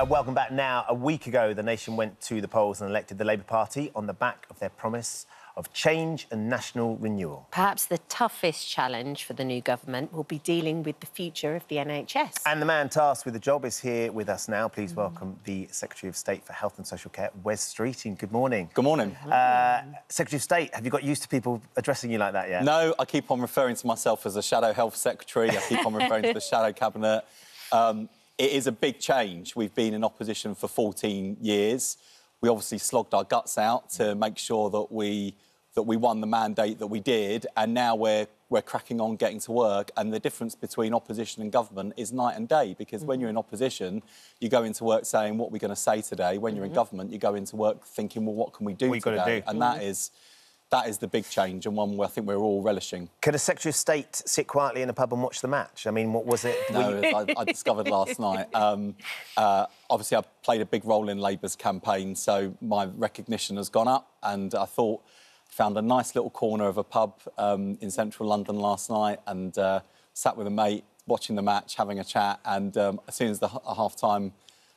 Welcome back now. A week ago, the nation went to the polls and elected the Labour Party on the back of their promise of change and national renewal. Perhaps the toughest challenge for the new government will be dealing with the future of the NHS. And the man tasked with the job is here with us now. Please welcome the Secretary of State for Health and Social Care, Wes Streeting. Good morning. Good morning. Secretary of State, have you got used to people addressing you like that yet? No, I keep on referring to myself as a Shadow Health Secretary. I keep on referring to the Shadow Cabinet. It is a big change. We've been in opposition for 14 years. We obviously slogged our guts out to make sure that we won the mandate that we did, and now we're cracking on getting to work. And the difference between opposition and government is night and day, because when you're in opposition, you go into work saying, what are we going to say today? When you're in government, you go into work thinking, well, what can we do today? And that is the big change, and one where I think we're all relishing. Could a Secretary of State sit quietly in a pub and watch the match? I mean, what was it? No, I discovered last night. Obviously, I played a big role in Labour's campaign, so my recognition has gone up, and I found a nice little corner of a pub in central London last night and sat with a mate, watching the match, having a chat, and as soon as the half-time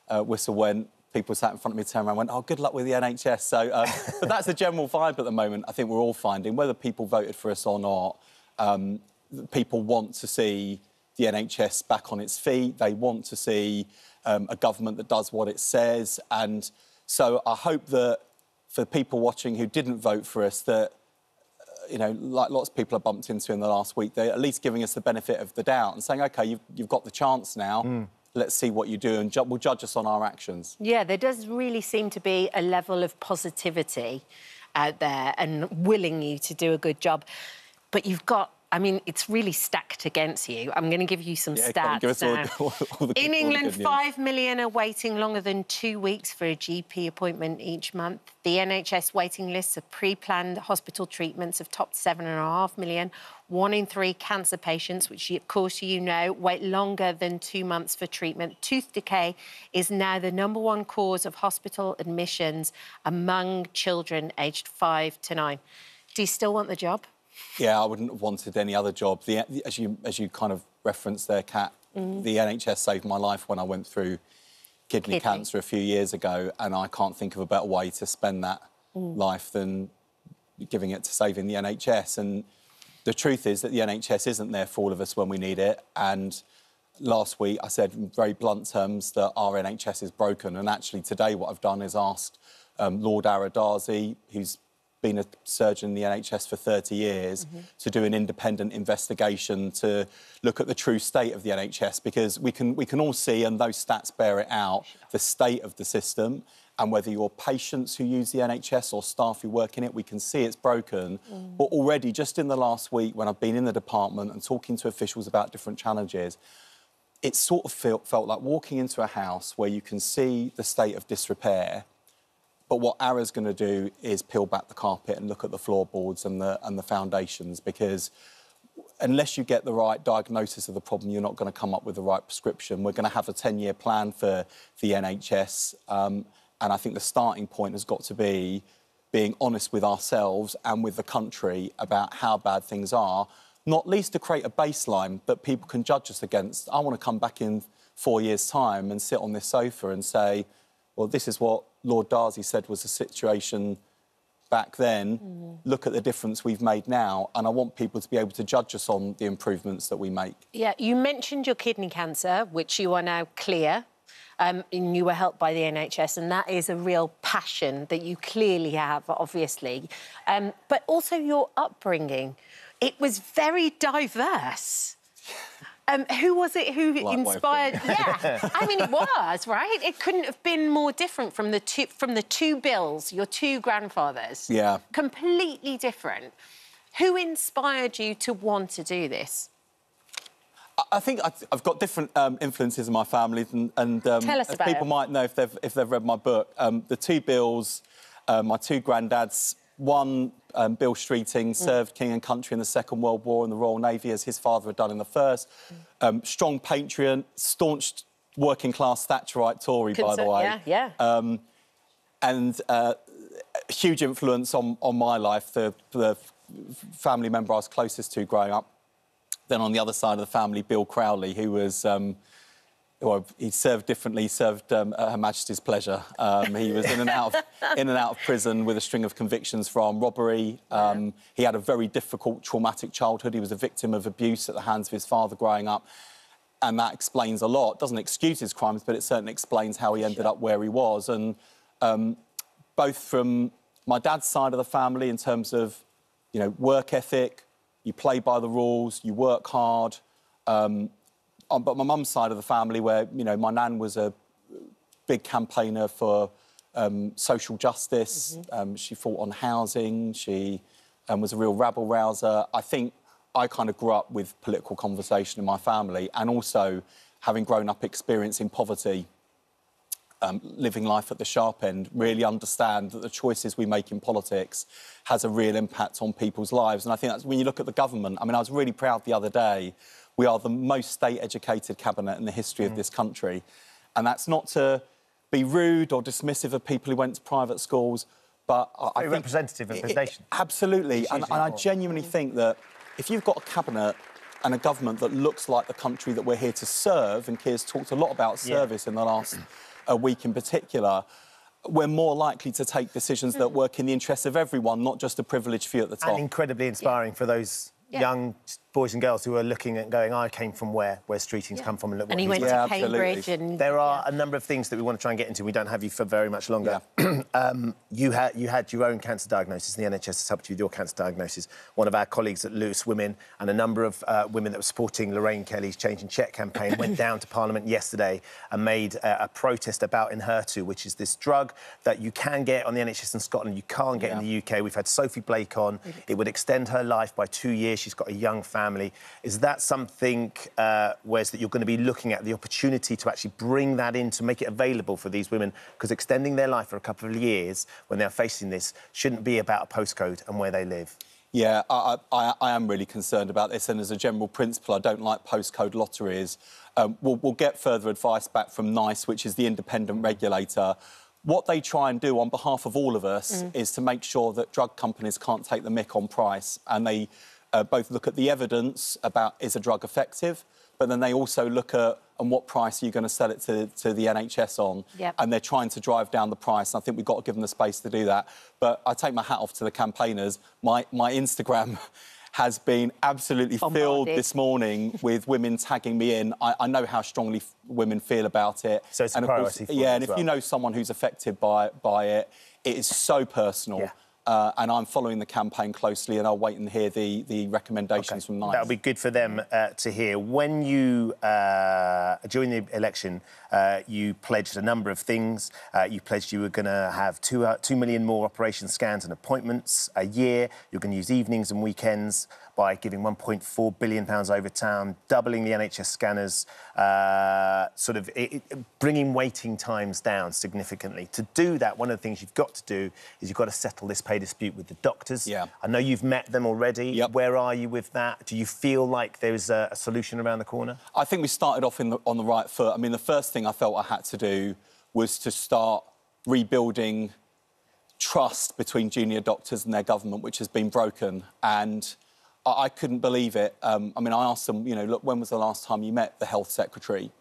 whistle went, people sat in front of me, turned around and went, oh, good luck with the NHS. So, but that's the general vibe at the moment, I think we're all finding. Whether people voted for us or not, people want to see the NHS back on its feet. They want to see a government that does what it says. And so I hope that for people watching who didn't vote for us, that, you know, like lots of people have bumped into in the last week, they're at least giving us the benefit of the doubt and saying, OK, you've got the chance now. Let's see what you do, and we'll judge us on our actions. Yeah, there does really seem to be a level of positivity out there and willing you to do a good job. But you've got, I mean, it's really stacked against you. I'm going to give you some stats give us now. all the In England, good 5 million are waiting longer than 2 weeks for a GP appointment each month. The NHS waiting lists of pre-planned hospital treatments have topped 7.5 million. 1 in 3 cancer patients, which, of course, you know, wait longer than 2 months for treatment. Tooth decay is now the #1 cause of hospital admissions among children aged 5 to 9. Do you still want the job? Yeah, I wouldn't have wanted any other job. As you kind of referenced there, Kat, the NHS saved my life when I went through kidney cancer a few years ago, and I can't think of a better way to spend that life than giving it to saving the NHS. And the truth is that the NHS isn't there for all of us when we need it. And last week I said in very blunt terms that our NHS is broken. And actually today what I've done is asked Lord Aradarzi, who's been a surgeon in the NHS for 30 years, to do an independent investigation to look at the true state of the NHS, because we can all see, and those stats bear it out, the state of the system. And whether you're patients who use the NHS or staff who work in it, we can see it's broken. But already, just in the last week, when I've been in the department and talking to officials about different challenges, it sort of felt like walking into a house where you can see the state of disrepair, but what Ara's going to do is peel back the carpet and look at the floorboards and the foundations, because unless you get the right diagnosis of the problem, you're not going to come up with the right prescription. We're going to have a 10-year plan for the NHS, and I think the starting point has got to be being honest with ourselves and with the country about how bad things are, not least to create a baseline that people can judge us against. I want to come back in 4 years' time and sit on this sofa and say, well, this is what Lord Darzi said was the situation back then. Look at the difference we've made now, and I want people to be able to judge us on the improvements that we make. Yeah, you mentioned your kidney cancer, which you are now clear, and you were helped by the NHS, and that is a real passion that you clearly have, obviously. But also your upbringing. It was very diverse. Who was it who inspired? Yeah, I mean, it was, right? It couldn't have been more different from the two Bills, your two grandfathers. Yeah. Completely different. Who inspired you to want to do this? I think I've got different influences in my family, and Tell us as about people might know if they've read my book, the two Bills, my two granddads. One, Bill Streeting, served King and Country in the Second World War in the Royal Navy, as his father had done in the First. Strong patriot, staunch working-class Thatcherite Tory, by the way. Yeah. And huge influence on my life, the family member I was closest to growing up. Then on the other side of the family, Bill Crowley, who was Well, he served differently. He served at Her Majesty's pleasure. He was in and out of prison with a string of convictions for armed robbery. He had a very difficult, traumatic childhood. He was a victim of abuse at the hands of his father growing up, and that explains a lot. It doesn't excuse his crimes, but it certainly explains how he ended up where he was. And both from my dad's side of the family, in terms of, you know, work ethic, you play by the rules, you work hard. But my mum's side of the family, where, you know, my nan was a big campaigner for social justice. She fought on housing. She was a real rabble-rouser. I think I kind of grew up with political conversation in my family, and also having grown up experiencing poverty, living life at the sharp end, really understand that the choices we make in politics has a real impact on people's lives. And I think that's when you look at the government. I mean, I was really proud the other day. We are the most state-educated cabinet in the history of this country. And that's not to be rude or dismissive of people who went to private schools, but I think... representative of the nation. Absolutely. And I genuinely think that if you've got a cabinet and a government that looks like the country that we're here to serve, and Keir's talked a lot about service in the last week in particular, we're more likely to take decisions that work in the interests of everyone, not just a privileged few at the top. And incredibly inspiring for those young boys and girls who are looking and going, I came from where streeting's come from, and look what he went to Cambridge. And there are a number of things that we want to try and get into. We don't have you for very much longer. You had your own cancer diagnosis, and the NHS has helped you with your cancer diagnosis. One of our colleagues at Lewis Women and a number of women that were supporting Lorraine Kelly's Change and Check campaign went down to Parliament yesterday and made a protest about Enhertu, which is this drug that you can get on the NHS in Scotland, you can't get in the UK. We've had Sophie Blake on. It would extend her life by 2 years. She's got a young family. Is that something, Wes, that you're going to be looking at, the opportunity to actually bring that in, to make it available for these women? Because extending their life for a couple of years when they're facing this shouldn't be about a postcode and where they live. Yeah, I am really concerned about this, and as a general principle, I don't like postcode lotteries. We'll get further advice back from NICE, which is the independent regulator. What they try and do on behalf of all of us is to make sure that drug companies can't take the mick on price, and they both look at the evidence about is a drug effective, but then they also look at what price are you going to sell it to the NHS on, and they're trying to drive down the price. And I think we've got to give them the space to do that. But I take my hat off to the campaigners. My Instagram has been absolutely filled this morning with women tagging me in. I know how strongly women feel about it. So it's a priority for you and as if you know someone who's affected by it, it is so personal. And I'm following the campaign closely, and I'll wait and hear the recommendations from NICE. That'll be good for them to hear. When you, during the election, you pledged a number of things. You pledged you were going to have 2 million more operation scans and appointments a year. You're going to use evenings and weekends by giving £1.4 billion over town, doubling the NHS scanners, bringing waiting times down significantly. To do that, one of the things you've got to do is you've got to settle this pay dispute with the doctors. I know you've met them already. Where are you with that? Do you feel like there is a solution around the corner? I think we started off on the right foot. I mean, the first thing I felt I had to do was to start rebuilding trust between junior doctors and their government, which has been broken. And I couldn't believe it. I mean, I asked them, you know, look, when was the last time you met the health secretary?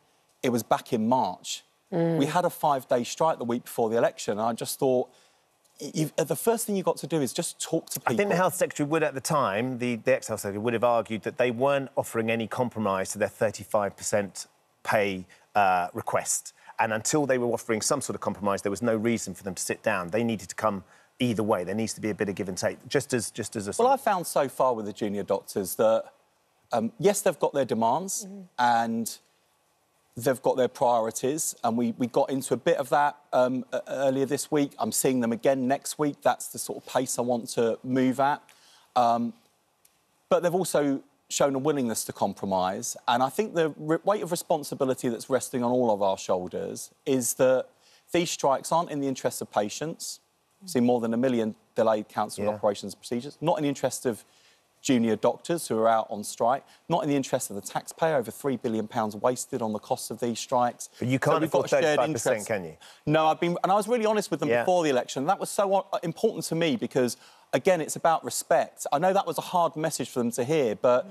It was back in March. We had a 5-day strike the week before the election, and I just thought, the first thing you've got to do is just talk to people. I think the health secretary would, at the time, the ex-health secretary would have argued that they weren't offering any compromise to their 35% pay request. And until they were offering some sort of compromise, there was no reason for them to sit down. They needed to come either way. There needs to be a bit of give and take, just as a... Well, I found so far with the junior doctors that, yes, they've got their demands and they've got their priorities, and we got into a bit of that earlier this week. I'm seeing them again next week. That's the sort of pace I want to move at. But they've also shown a willingness to compromise, and I think the weight of responsibility that's resting on all of our shoulders is that these strikes aren't in the interests of patients. We've seen more than 1 million delayed cancelled operations and procedures. Not in the interest of junior doctors who are out on strike. Not in the interest of the taxpayer. Over £3 billion wasted on the costs of these strikes. But you can't afford 35%, can you? No, and I was really honest with them before the election. That was so important to me because, again, it's about respect. I know that was a hard message for them to hear, but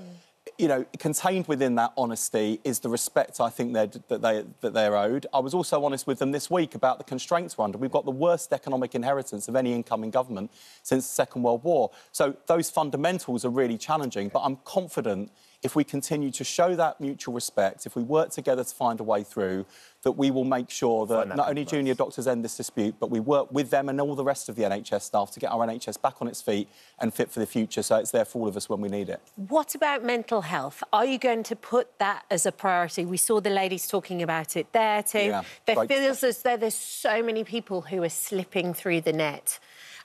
you know, contained within that honesty is the respect I think that they're owed. I was also honest with them this week about the constraints we're under. We've got the worst economic inheritance of any incoming government since the Second World War. So those fundamentals are really challenging, but I'm confident if we continue to show that mutual respect, if we work together to find a way through, that we will make sure that not only junior doctors end this dispute, but we work with them and all the rest of the NHS staff to get our NHS back on its feet and fit for the future, so it's there for all of us when we need it. What about mental health? Are you going to put that as a priority? We saw the ladies talking about it there too. Yeah, There feels as though there's so many people who are slipping through the net,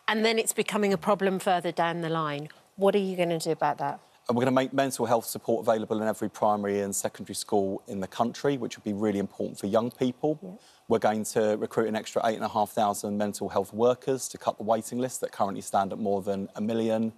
and then it's becoming a problem further down the line. What are you going to do about that? And we're going to make mental health support available in every primary and secondary school in the country, which will be really important for young people. Yeah. We're going to recruit an extra 8,500 mental health workers to cut the waiting list that currently stand at more than 1 million.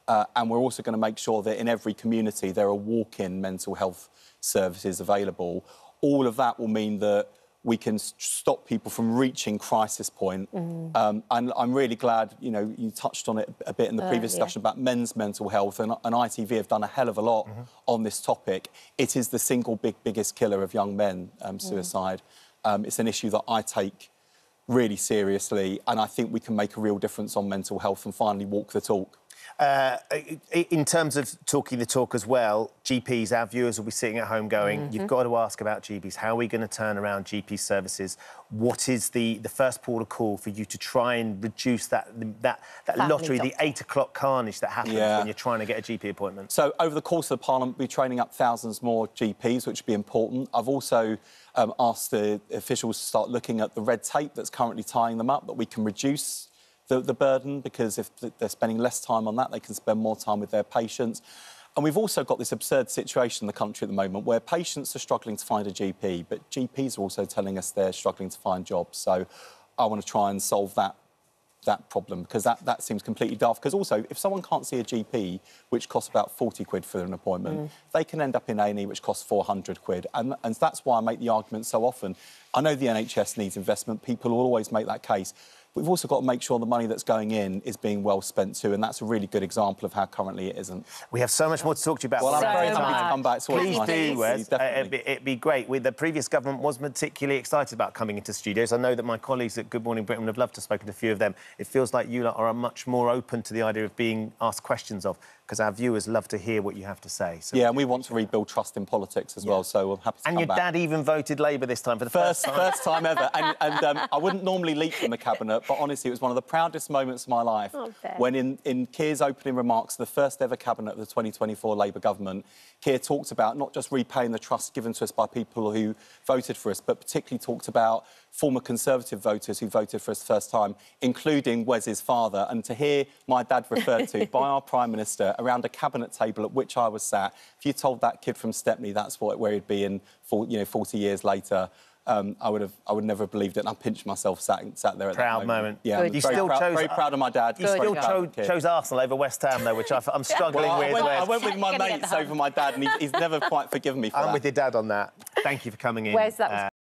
And we're also going to make sure that in every community there are walk-in mental health services available. All of that will mean that we can stop people from reaching crisis point. And I'm really glad, you know, you touched on it a bit in the previous discussion about men's mental health, and ITV have done a hell of a lot on this topic. It is the single biggest killer of young men, suicide. It's an issue that I take really seriously, and I think we can make a real difference on mental health and finally walk the talk. In terms of talking the talk as well, GPs, our viewers will be sitting at home going, you've got to ask about GPs. How are we going to turn around GP services? What is the first port of call for you to try and reduce that lottery, the 8 o'clock carnage that happens when you're trying to get a GP appointment? So over the course of the Parliament, we'll be training up thousands more GPs, which will be important. I've also asked the officials to start looking at the red tape that's currently tying them up, that we can reduce the burden, because if they're spending less time on that, they can spend more time with their patients. And we've also got this absurd situation in the country at the moment where patients are struggling to find a GP, but GPs are also telling us they're struggling to find jobs. So I want to try and solve that problem, because that seems completely daft. Because also, if someone can't see a GP, which costs about 40 quid for an appointment, they can end up in A&E, which costs 400 quid. And that's why I make the argument so often. I know the NHS needs investment. People will always make that case. We've also got to make sure the money that's going in is being well spent too, and that's a really good example of how currently it isn't. We have so much more to talk to you about. Well, I'm very happy to come back. Please do, Wes. It'd be great. The previous government was particularly excited about coming into studios. I know that my colleagues at Good Morning Britain would have loved to have spoken to a few of them. It feels like you lot are much more open to the idea of being asked questions of, because our viewers love to hear what you have to say. So yeah, and we want to rebuild trust in politics as well, so I'm happy to come back. And your dad even voted Labour this time for the first time. First time ever. And I wouldn't normally leap from the Cabinet, but honestly, it was one of the proudest moments of my life when in Keir's opening remarks, the first ever Cabinet of the 2024 Labour government, Keir talked about not just repaying the trust given to us by people who voted for us, but particularly talked about former Conservative voters who voted for us the first time, including Wes's father. And to hear my dad referred to by our Prime Minister around a Cabinet table at which I was sat, if you told that kid from Stepney that's where he'd be in 40 years later, I would never have believed it. And I pinched myself sat there at proud that moment. Yeah, I'm very proud of my dad. You still chose Arsenal over West Ham, though, which I'm struggling with. I went with my mates over my dad, and he's never quite forgiven me for that. I'm with your dad on that. Thank you for coming in. Wes, that was